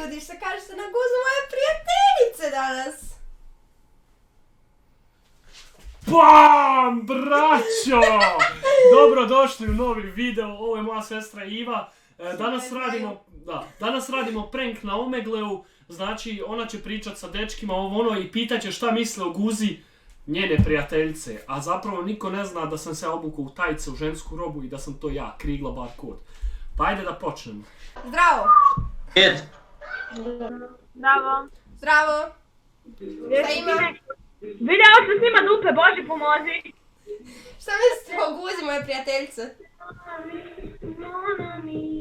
trudiš se, kažeš se na guzu moje prijateljice danas. BAM, braćo! Dobrodošli u novi video, ovo je moja sestra Iva. Danas radimo prank na Omegleu. Znači, ona će pričat sa dečkima i pitaće šta misle o guzi njene prijateljice. A zapravo niko ne zna da sam se obukao u tajce, u žensku robu i da sam to ja, Krigla Barkod. Pa ajde da počnemo. Zdravo! Zdravo. Zdravo! Šta ima? Video sam snima dupe, Bože pomozi. Šta mislite o guzi moje prijateljice?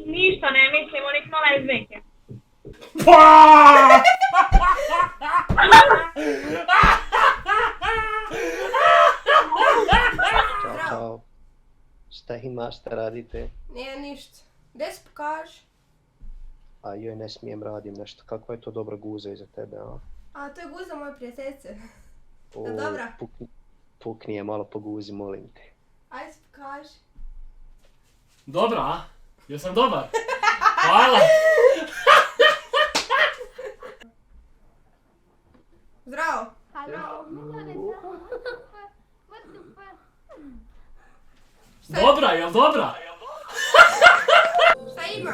Ništa ne mislim, onih mala izveke. Ćao. Šta ima, šta radite? Nije ništa. Gdje se pokaži? A joj, ne smijem, radim nešto. Kakva je to dobra guza iza tebe, a? A to je guza moje prijateljice. Da dobra? Pukni je malo po guzi, molim te. Ajde se pokaži. Dobra, a? Jesam dobar? Hvala! Zdravo! Dobra, jel dobra? Šta ima?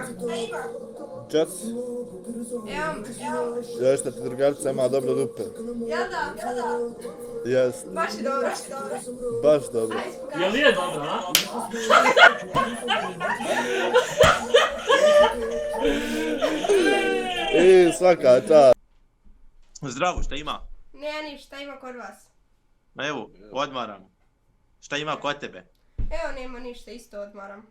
Čas, Evo me. još da ti drugarica ima dobro dupe. Jel da? Jest, Baš je dobro. baš dobro. Ajde se pokaži. Jel je dobra, a? I svaka čast. Zdravo, šta ima? Nije ništa, šta ima kod vas? Ma evo, odmaram. Šta ima kod tebe? Evo nema ništa, isto odmaram.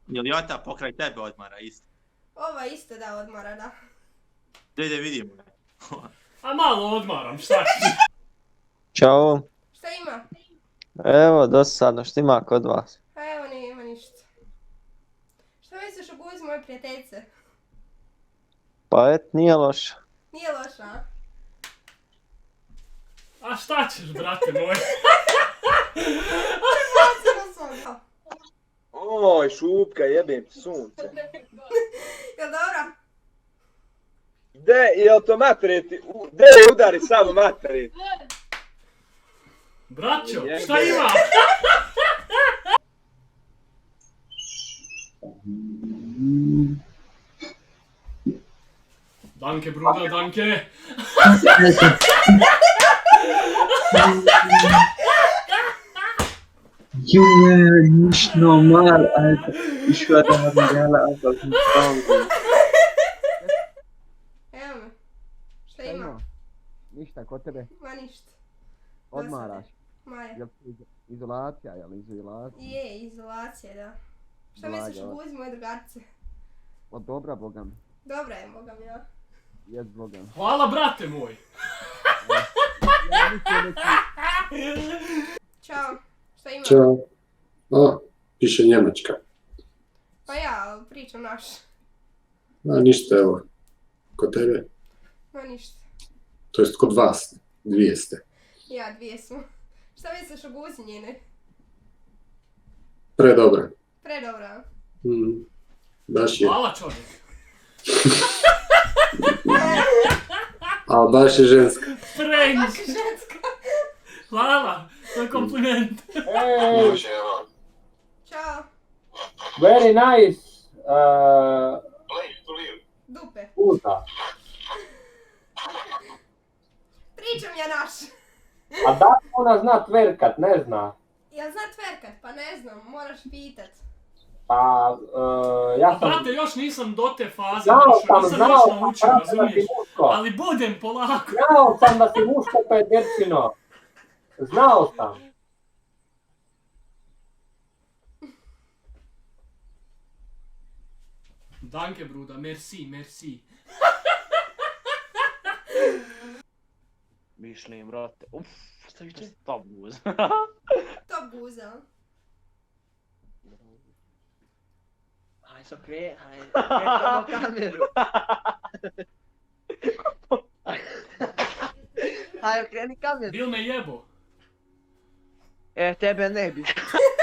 Jel Jota pokraj tebe odmara isto? Ova isto da odmara, da. Dajde vidimo. A malo odmaram, šta ću? Ćao, Šta ima? evo dosadno, što ima kod vas? Pa evo nema ništa. Šta misliš o guzi moje prijateljice? Pa nije loše. Nije loša, a? A šta ćeš, brate moj? Oj, šupka, jebem ti sunce. Jel dobra? Jel to materiti? Gde je udari samo materiti? Braćo, šta ima? Danke, Bruder, danke. Junge, nicht normal, Alter. Ich höre da haben Gerle einfach einen Traum. Evo me. Šta ima? Ništa, kod tebe Ma ništa. odmaraš. Maja. Jel izolacija, jel izolacija? Je, izolacija, da. Šta Blaga. misliš o guzi moje drugarice? Pa dobra, boga mi. Dobra je, boga mi, ja. Jest, boga mi. Hvala, brate moj. Ja mislim da Ćao. Šta ima? Ćao. A, piše Njemačka. Pa ja pričam naš. A ništa, evo. Kod tebe? Ma ništa. To jest kod vas. Dvije ste. Ja, dvije smo. Šta misliš o guzi njene? Predobra. Predobra, a? Baš je. Hvala, čovjek. Ali baš je ženska. Prank. Baš je ženska. Hvala, to je kompliment. Hey, Ćao. very nice. Dupe. Puta. Pričam ja naš. A da li ona zna tverkat, ne zna? Jel zna tverkat? Pa ne znam, moraš pitat. Pa, ja sam... Brate, još nisam do te faze Znao došao, sam, nisam znao još sam, naučio, brate, da si razumiješ? muško. Ali budem polako. Znao sam da si muško, to je dječino. Znao sam. Danke, Bruda, merci, merci. Mišljim, brate. Uff, šta viče? Top guz. Top guza. Haj, so krenemo kameru. Haj, okreni kameru. Bil me jebo. Tebe ne bi.